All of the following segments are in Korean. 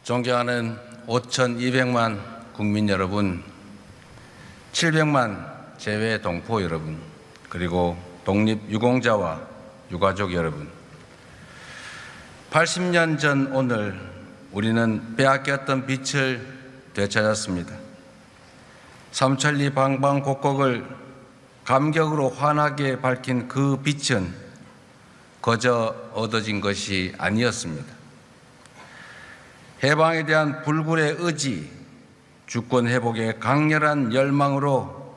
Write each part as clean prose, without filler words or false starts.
존경하는 5,200만 국민 여러분, 700만 재외 동포 여러분, 그리고 독립유공자와 유가족 여러분, 80년 전 오늘 우리는 빼앗겼던 빛을 되찾았습니다. 삼천리 방방곡곡을 감격으로 환하게 밝힌 그 빛은 거저 얻어진 것이 아니었습니다. 해방에 대한 불굴의 의지, 주권 회복의 강렬한 열망으로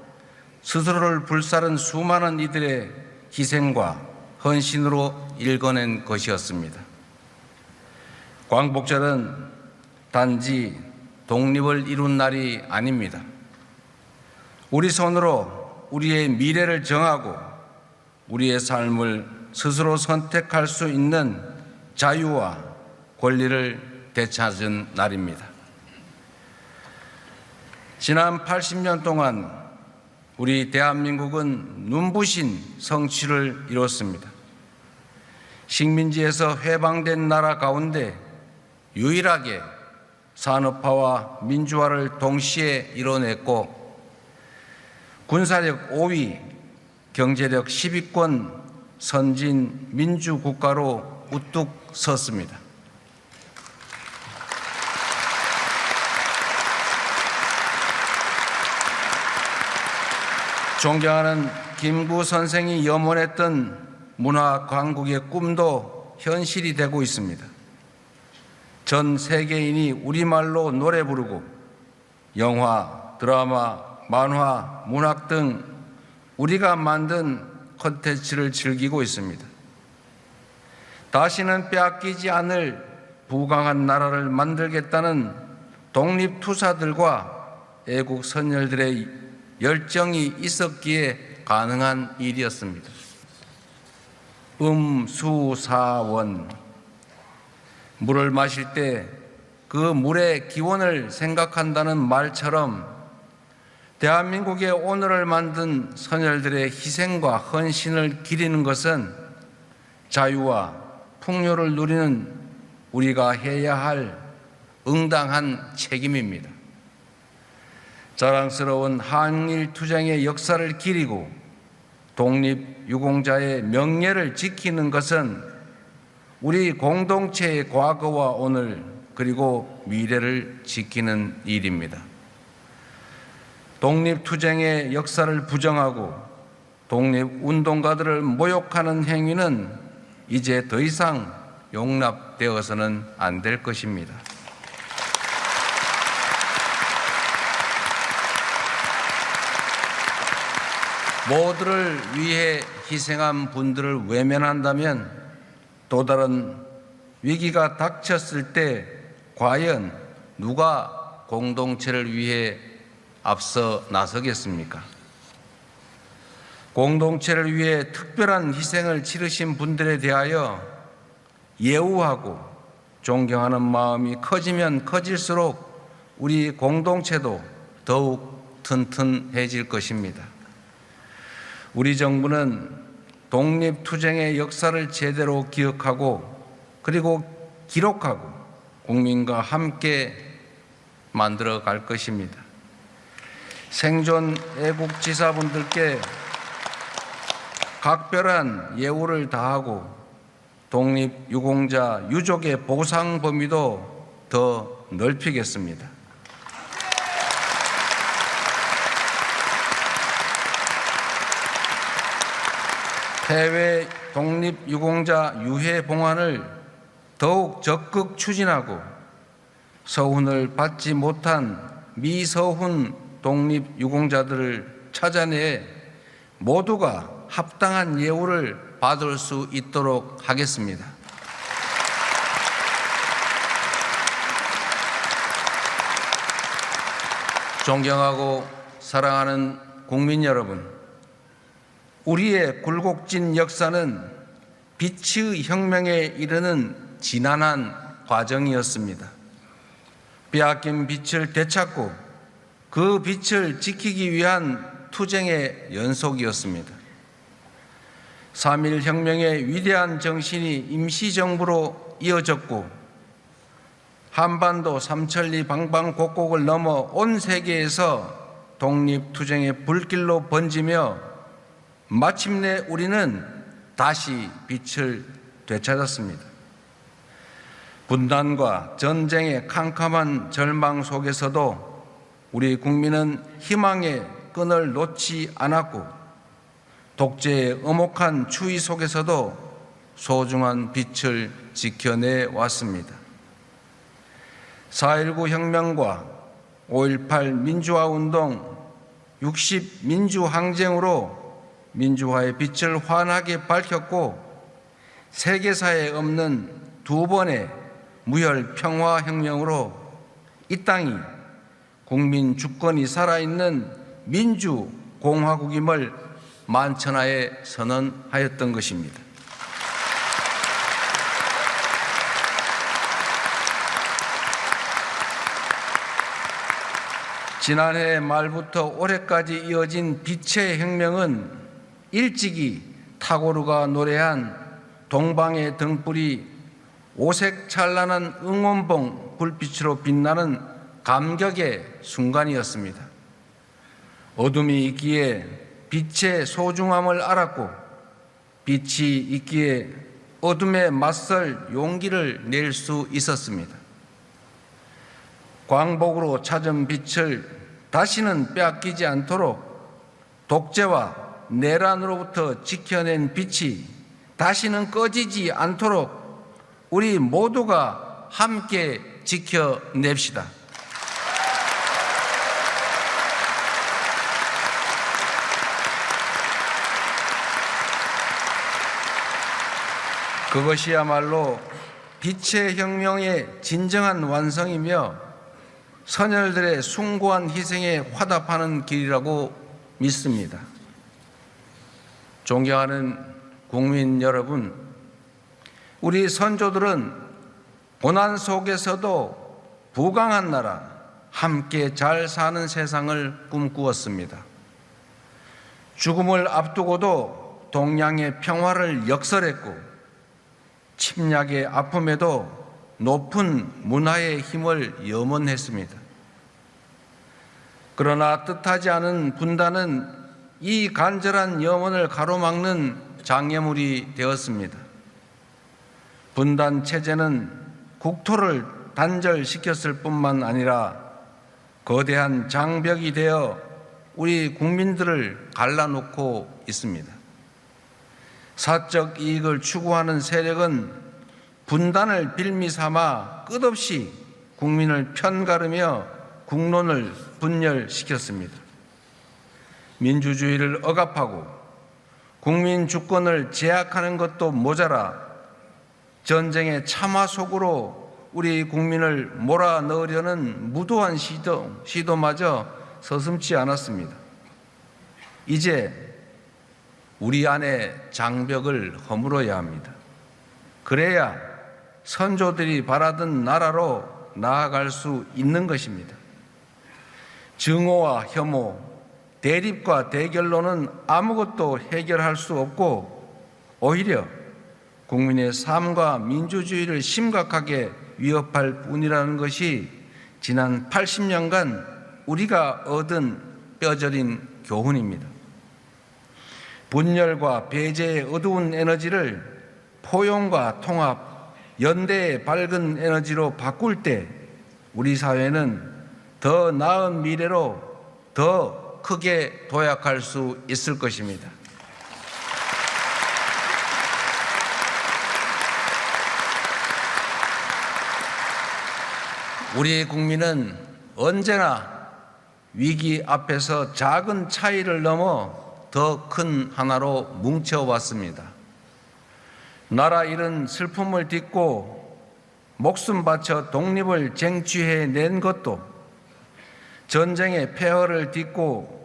스스로를 불사른 수많은 이들의 희생과 헌신으로 일궈낸 것이었습니다. 광복절은 단지 독립을 이룬 날이 아닙니다. 우리 손으로 우리의 미래를 정하고 우리의 삶을 스스로 선택할 수 있는 자유와 권리를 되찾은 날입니다. 지난 80년 동안 우리 대한민국은 눈부신 성취를 이뤘습니다. 식민지에서 해방된 나라 가운데 유일하게 산업화와 민주화를 동시에 이뤄냈고 군사력 5위, 경제력 10위권 선진 민주국가로 우뚝 섰습니다. 존경하는 김구 선생이 염원했던 문화 강국의 꿈도 현실이 되고 있습니다. 전 세계인이 우리말로 노래 부르고 영화, 드라마, 만화, 문학 등 우리가 만든 콘텐츠를 즐기고 있습니다. 다시는 빼앗기지 않을 부강한 나라를 만들겠다는 독립투사들과 애국 선열들의 열정이 있었기에 가능한 일이었습니다. 수사원, 물을 마실 때 그 물의 기원을 생각한다는 말처럼 대한민국의 오늘을 만든 선열들의 희생과 헌신을 기리는 것은 자유와 풍요를 누리는 우리가 해야 할 응당한 책임입니다. 자랑스러운 한일투쟁의 역사를 기리고 독립유공자의 명예를 지키는 것은 우리 공동체의 과거와 오늘 그리고 미래를 지키는 일입니다. 독립투쟁의 역사를 부정하고 독립운동가들을 모욕하는 행위는 이제 더 이상 용납되어서는 안 될 것입니다. 모두를 위해 희생한 분들을 외면한다면 또 다른 위기가 닥쳤을 때 과연 누가 공동체를 위해 앞서 나서겠습니까? 공동체를 위해 특별한 희생을 치르신 분들에 대하여 예우하고 존경하는 마음이 커지면 커질수록 우리 공동체도 더욱 튼튼해질 것입니다. 우리 정부는 독립투쟁의 역사를 제대로 기억하고 그리고 기록하고 국민과 함께 만들어 갈 것입니다. 생존 애국지사분들께 각별한 예우를 다하고 독립유공자 유족의 보상 범위도 더 넓히겠습니다. 해외 독립유공자 유해 봉환을 더욱 적극 추진하고 서훈을 받지 못한 미서훈 독립유공자들을 찾아내 모두가 합당한 예우를 받을 수 있도록 하겠습니다. 존경하고 사랑하는 국민 여러분, 우리의 굴곡진 역사는 빛의 혁명에 이르는 지난한 과정이었습니다. 빼앗긴 빛을 되찾고 그 빛을 지키기 위한 투쟁의 연속이었습니다. 3.1 혁명의 위대한 정신이 임시정부로 이어졌고 한반도 삼천리 방방곡곡을 넘어 온 세계에서 독립투쟁의 불길로 번지며 마침내 우리는 다시 빛을 되찾았습니다. 분단과 전쟁의 캄캄한 절망 속에서도 우리 국민은 희망의 끈을 놓지 않았고, 독재의 엄혹한 추위 속에서도 소중한 빛을 지켜내 왔습니다. 4.19 혁명과 5.18 민주화운동, 60 민주항쟁으로 민주화의 빛을 환하게 밝혔고, 세계사에 없는 두 번의 무혈 평화혁명으로 이 땅이 국민 주권이 살아있는 민주공화국임을 만천하에 선언하였던 것입니다. 지난해 말부터 올해까지 이어진 빛의 혁명은 일찍이 타고르가 노래한 동방의 등불이 오색 찬란한 응원봉 불빛으로 빛나는 감격의 순간이었습니다. 어둠이 있기에 빛의 소중함을 알았고, 빛이 있기에 어둠에 맞설 용기를 낼 수 있었습니다. 광복으로 찾은 빛을 다시는 빼앗기지 않도록 독재와 내란으로부터 지켜낸 빛이 다시는 꺼지지 않도록 우리 모두가 함께 지켜냅시다. 그것이야말로 빛의 혁명의 진정한 완성이며 선열들의 숭고한 희생에 화답하는 길이라고 믿습니다. 존경하는 국민 여러분, 우리 선조들은 고난 속에서도 부강한 나라, 함께 잘 사는 세상을 꿈꾸었습니다. 죽음을 앞두고도 동양의 평화를 역설했고, 침략의 아픔에도 높은 문화의 힘을 염원했습니다. 그러나 뜻하지 않은 분단은 이 간절한 염원을 가로막는 장애물이 되었습니다. 분단 체제는 국토를 단절시켰을 뿐만 아니라 거대한 장벽이 되어 우리 국민들을 갈라놓고 있습니다. 사적 이익을 추구하는 세력은 분단을 빌미 삼아 끝없이 국민을 편가르며 국론을 분열시켰습니다. 민주주의를 억압하고 국민 주권을 제약하는 것도 모자라 전쟁의 참화 속으로 우리 국민을 몰아넣으려는 무도한 시도마저 서슴지 않았습니다. 이제 우리 안에 장벽을 허물어야 합니다. 그래야 선조들이 바라던 나라로 나아갈 수 있는 것입니다. 증오와 혐오, 대립과 대결로는 아무것도 해결할 수 없고 오히려 국민의 삶과 민주주의를 심각하게 위협할 뿐이라는 것이 지난 80년간 우리가 얻은 뼈저린 교훈입니다. 분열과 배제의 어두운 에너지를 포용과 통합, 연대의 밝은 에너지로 바꿀 때 우리 사회는 더 나은 미래로 더 크게 도약할 수 있을 것입니다. 우리 국민은 언제나 위기 앞에서 작은 차이를 넘어 더 큰 하나로 뭉쳐왔습니다. 나라 잃은 슬픔을 딛고 목숨 바쳐 독립을 쟁취해낸 것도, 전쟁의 폐허를 딛고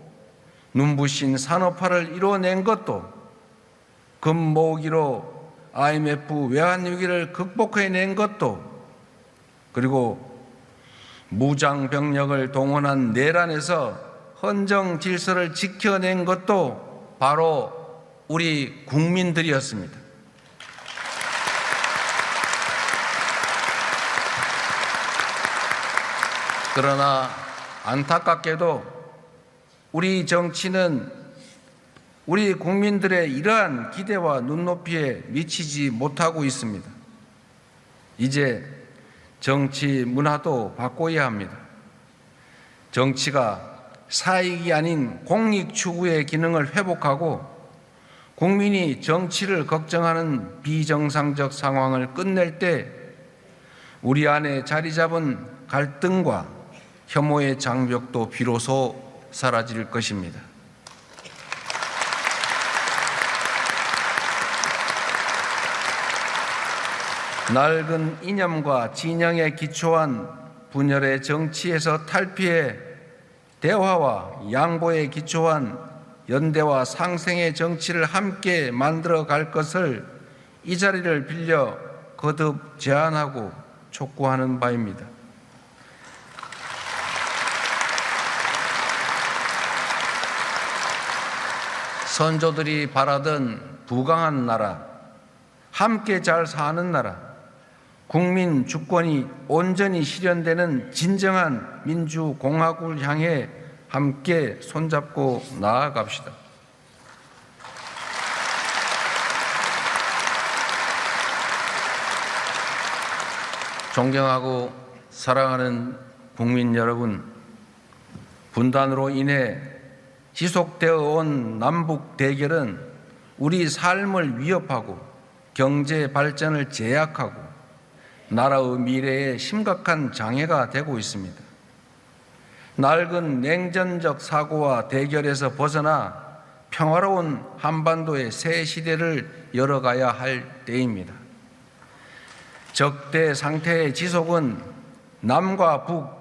눈부신 산업화를 이뤄낸 것도, 금모으기로 IMF 외환위기를 극복해낸 것도, 그리고 무장병력을 동원한 내란에서 헌정 질서를 지켜낸 것도 바로 우리 국민들이었습니다. 그러나 안타깝게도 우리 정치는 우리 국민들의 이러한 기대와 눈높이에 미치지 못하고 있습니다. 이제 정치 문화도 바꿔야 합니다. 정치가 사익이 아닌 공익 추구의 기능을 회복하고 국민이 정치를 걱정하는 비정상적 상황을 끝낼 때 우리 안에 자리 잡은 갈등과 혐오의 장벽도 비로소 사라질 것입니다. 낡은 이념과 진영에 기초한 분열의 정치에서 탈피해 대화와 양보에 기초한 연대와 상생의 정치를 함께 만들어 갈 것을 이 자리를 빌려 거듭 제안하고 촉구하는 바입니다. 선조들이 바라던 부강한 나라, 함께 잘 사는 나라, 국민 주권이 온전히 실현되는 진정한 민주공화국을 향해 함께 손잡고 나아갑시다. 존경하고 사랑하는 국민 여러분, 분단으로 인해 지속되어 온 남북 대결은 우리 삶을 위협하고 경제 발전을 제약하고 나라의 미래에 심각한 장애가 되고 있습니다. 낡은 냉전적 사고와 대결에서 벗어나 평화로운 한반도의 새 시대를 열어가야 할 때입니다. 적대 상태의 지속은 남과 북,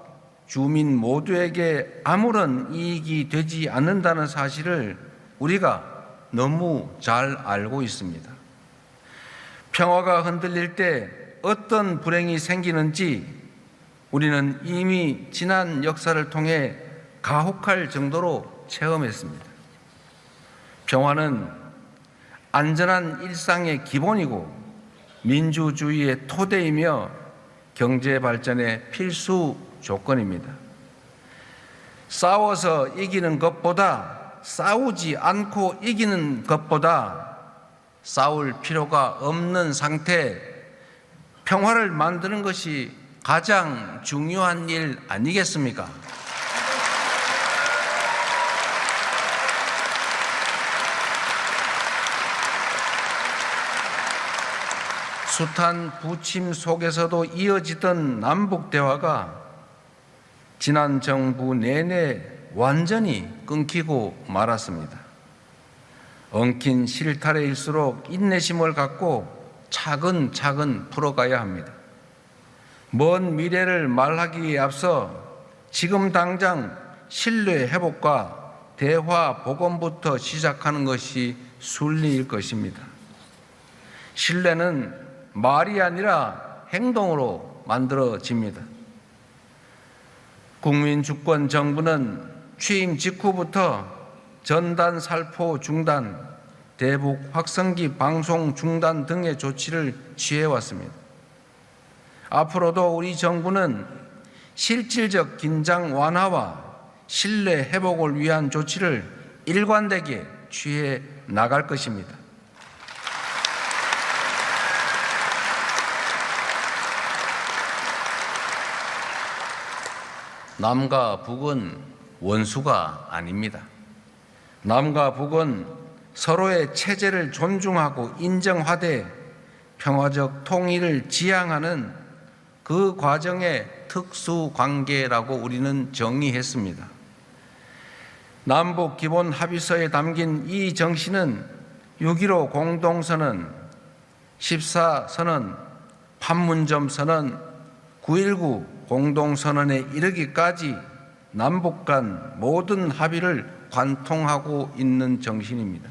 주민 모두에게 아무런 이익이 되지 않는다는 사실을 우리가 너무 잘 알고 있습니다. 평화가 흔들릴 때 어떤 불행이 생기는지 우리는 이미 지난 역사를 통해 가혹할 정도로 체험했습니다. 평화는 안전한 일상의 기본이고 민주주의의 토대이며 경제 발전의 필수 조건입니다. 싸워서 이기는 것보다 싸우지 않고 이기는 것보다 싸울 필요가 없는 상태, 평화를 만드는 것이 가장 중요한 일 아니겠습니까? 숱한 부침 속에서도 이어지던 남북 대화가 지난 정부 내내 완전히 끊기고 말았습니다. 엉킨 실타래일수록 인내심을 갖고 차근차근 풀어가야 합니다. 먼 미래를 말하기에 앞서 지금 당장 신뢰 회복과 대화 복원부터 시작하는 것이 순리일 것입니다. 신뢰는 말이 아니라 행동으로 만들어집니다. 국민주권 정부는 취임 직후부터 전단 살포 중단, 대북 확성기 방송 중단 등의 조치를 취해왔습니다. 앞으로도 우리 정부는 실질적 긴장 완화와 신뢰 회복을 위한 조치를 일관되게 취해 나갈 것입니다. 남과 북은 원수가 아닙니다. 남과 북은 서로의 체제를 존중하고 인정하되 평화적 통일을 지향하는 그 과정의 특수관계라고 우리는 정의했습니다. 남북 기본 합의서에 담긴 이 정신은 6.15 공동선언, 14선언, 판문점 선언, 9.19 공동선언에 이르기까지 남북 간 모든 합의를 관통하고 있는 정신입니다.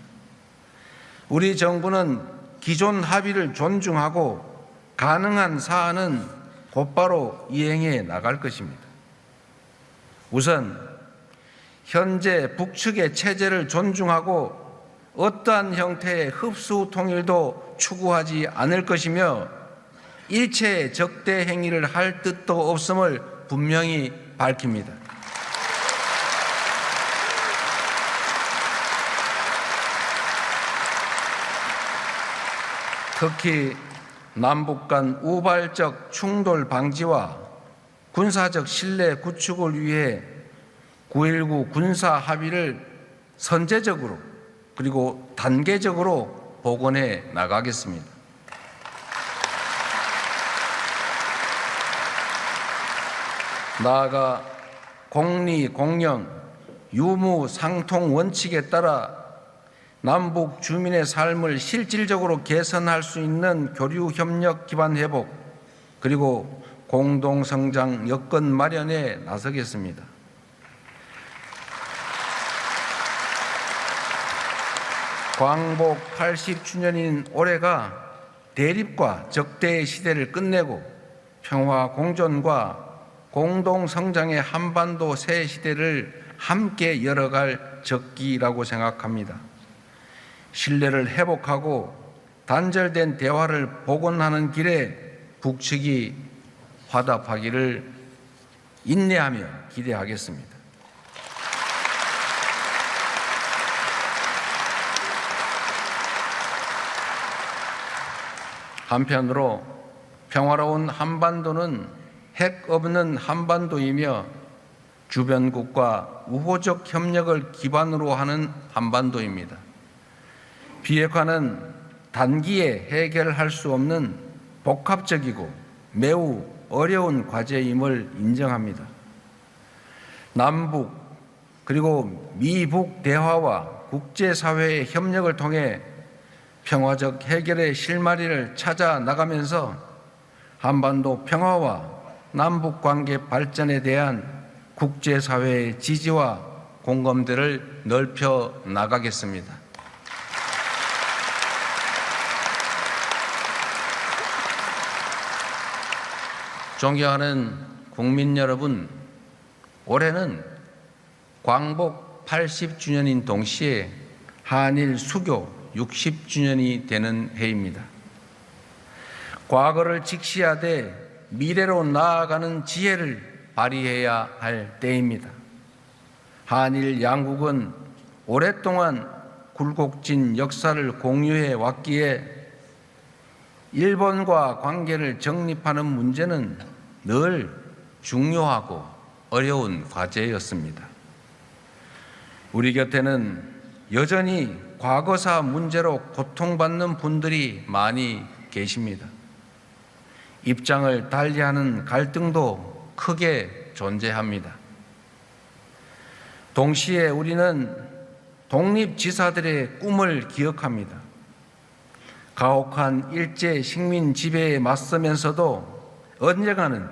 우리 정부는 기존 합의를 존중하고 가능한 사안은 곧바로 이행해 나갈 것입니다. 우선 현재 북측의 체제를 존중하고 어떠한 형태의 흡수 통일도 추구하지 않을 것이며 일체의 적대 행위를 할 뜻도 없음을 분명히 밝힙니다. 특히 남북 간 우발적 충돌 방지와 군사적 신뢰 구축을 위해 9.19 군사 합의를 선제적으로 그리고 단계적으로 복원해 나가겠습니다. 나아가 공리, 공영, 유무, 상통 원칙에 따라 남북 주민의 삶을 실질적으로 개선할 수 있는 교류 협력 기반 회복 그리고 공동 성장 여건 마련에 나서겠습니다. 광복 80주년인 올해가 대립과 적대의 시대를 끝내고 평화 공존과 공동 성장의 한반도 새 시대를 함께 열어갈 적기라고 생각합니다. 신뢰를 회복하고 단절된 대화를 복원하는 길에 북측이 화답하기를 인내하며 기대하겠습니다. 한편으로 평화로운 한반도는 핵 없는 한반도이며 주변국과 우호적 협력을 기반으로 하는 한반도입니다. 비핵화는 단기에 해결할 수 없는 복합적이고 매우 어려운 과제임을 인정합니다. 남북 그리고 미북 대화와 국제사회의 협력을 통해 평화적 해결의 실마리를 찾아 나가면서 한반도 평화와 남북관계 발전에 대한 국제사회의 지지와 공감대를 넓혀 나가겠습니다. 존경하는 국민 여러분, 올해는 광복 80주년인 동시에 한일 수교 60주년이 되는 해입니다. 과거를 직시하되 미래로 나아가는 지혜를 발휘해야 할 때입니다. 한일 양국은 오랫동안 굴곡진 역사를 공유해 왔기에 일본과 관계를 정립하는 문제는 늘 중요하고 어려운 과제였습니다. 우리 곁에는 여전히 과거사 문제로 고통받는 분들이 많이 계십니다. 입장을 달리하는 갈등도 크게 존재합니다. 동시에 우리는 독립지사들의 꿈을 기억합니다. 가혹한 일제 식민 지배에 맞서면서도 언젠가는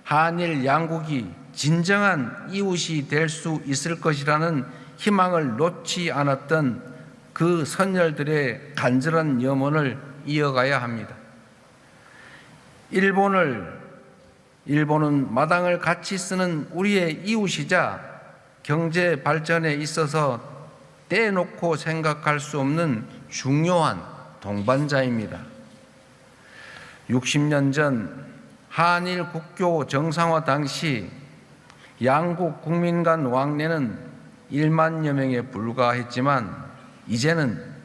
한일 양국이 진정한 이웃이 될 수 있을 것이라는 희망을 놓지 않았던 그 선열들의 간절한 염원을 이어가야 합니다. 일본은 마당을 같이 쓰는 우리의 이웃이자 경제 발전에 있어서 떼놓고 생각할 수 없는 중요한 동반자입니다. 60년 전 한일 국교 정상화 당시 양국 국민 간 왕래는 1만여 명에 불과했지만 이제는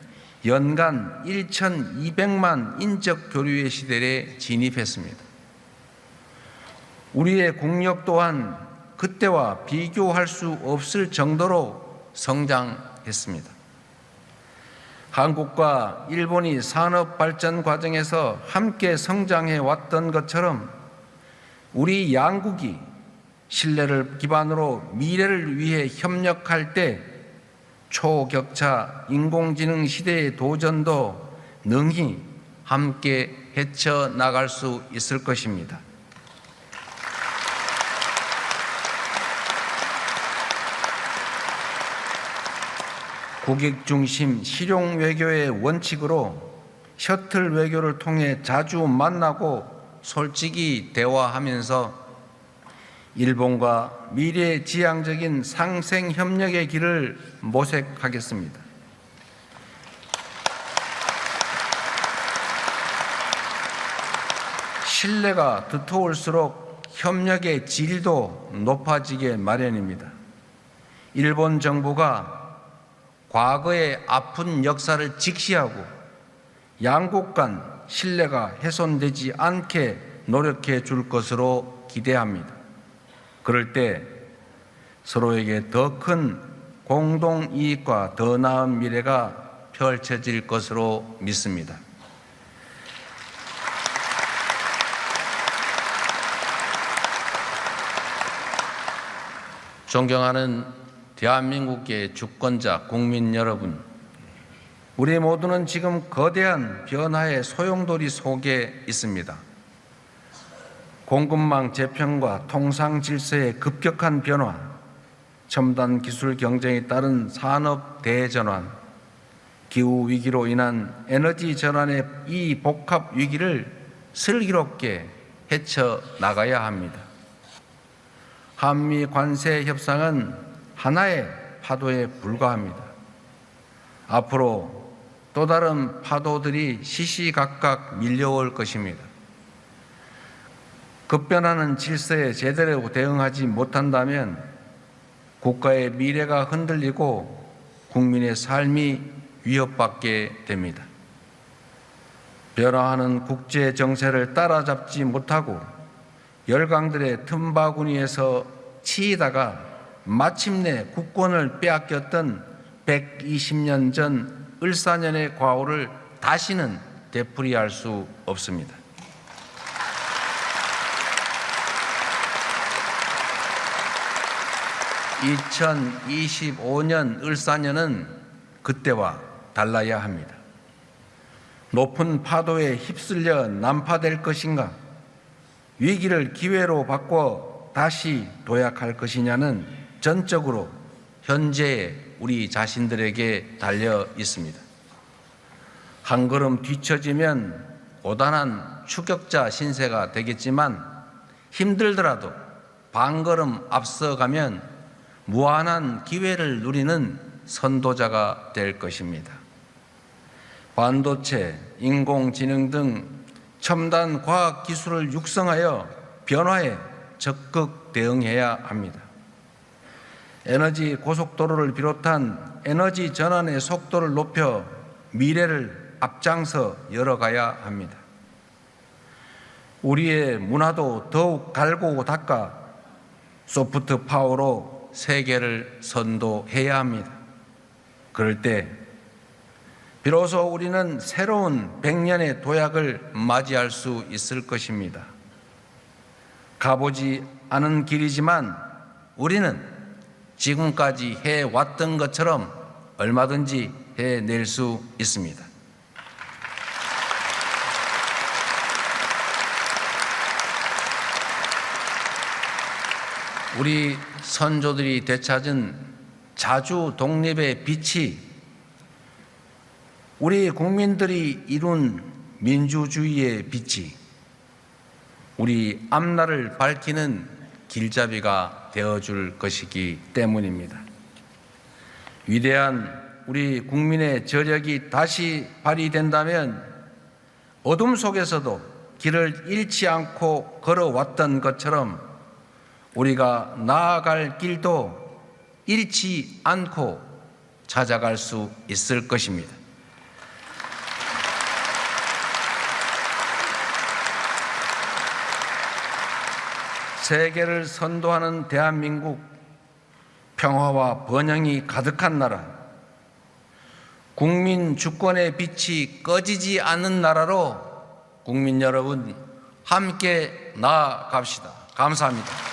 연간 1,200만 인적 교류의 시대에 진입했습니다. 우리의 국력 또한 그때와 비교할 수 없을 정도로 성장했습니다. 한국과 일본이 산업 발전 과정에서 함께 성장해 왔던 것처럼 우리 양국이 신뢰를 기반으로 미래를 위해 협력할 때 초격차 인공지능 시대의 도전도 능히 함께 헤쳐나갈 수 있을 것입니다. 국익 중심 실용 외교의 원칙으로 셔틀 외교를 통해 자주 만나고 솔직히 대화하면서 일본과 미래지향적인 상생 협력의 길을 모색하겠습니다. 신뢰가 두터울수록 협력의 질도 높아지게 마련입니다. 일본 정부가 과거의 아픈 역사를 직시하고 양국 간 신뢰가 훼손되지 않게 노력해 줄 것으로 기대합니다. 그럴 때 서로에게 더 큰 공동 이익과 더 나은 미래가 펼쳐질 것으로 믿습니다. 존경하는 대한민국의 주권자 국민 여러분, 우리 모두는 지금 거대한 변화의 소용돌이 속에 있습니다. 공급망 재편과 통상 질서의 급격한 변화, 첨단 기술 경쟁에 따른 산업 대전환, 기후 위기로 인한 에너지 전환의 이 복합 위기를 슬기롭게 헤쳐나가야 합니다. 한미 관세 협상은 하나의 파도에 불과합니다. 앞으로 또 다른 파도들이 시시각각 밀려올 것입니다. 급변하는 질서에 제대로 대응하지 못한다면 국가의 미래가 흔들리고 국민의 삶이 위협받게 됩니다. 변화하는 국제 정세를 따라잡지 못하고 열강들의 틈바구니에서 치이다가 마침내 국권을 빼앗겼던 120년 전 을사년의 과오를 다시는 되풀이할 수 없습니다. (2025년) 을사년은 그때와 달라야 합니다. 높은 파도에 휩쓸려 난파될 것인가? 위기를 기회로 바꿔 다시 도약할 것이냐는 전적으로 현재의 우리 자신들에게 달려 있습니다. 한 걸음 뒤처지면 고단한 추격자 신세가 되겠지만 힘들더라도 반걸음 앞서가면 무한한 기회를 누리는 선도자가 될 것입니다. 반도체, 인공지능 등 첨단 과학 기술을 육성하여 변화에 적극 대응해야 합니다. 에너지 고속도로를 비롯한 에너지 전환의 속도를 높여 미래를 앞장서 열어가야 합니다. 우리의 문화도 더욱 갈고 닦아 소프트 파워로 세계를 선도해야 합니다. 그럴 때 비로소 우리는 새로운 100년의 도약을 맞이할 수 있을 것입니다. 가보지 않은 길이지만 우리는 지금까지 해왔던 것처럼 얼마든지 해낼 수 있습니다. 우리 선조들이 되찾은 자주 독립의 빛이 우리 국민들이 이룬 민주주의의 빛이 우리 앞날을 밝히는 길잡이가 되어줄 것이기 때문입니다. 위대한 우리 국민의 저력이 다시 발휘된다면 어둠 속에서도 길을 잃지 않고 걸어왔던 것처럼 우리가 나아갈 길도 잃지 않고 찾아갈 수 있을 것입니다. 세계를 선도하는 대한민국, 평화와 번영이 가득한 나라, 국민 주권의 빛이 꺼지지 않는 나라로 국민 여러분 함께 나아갑시다. 감사합니다.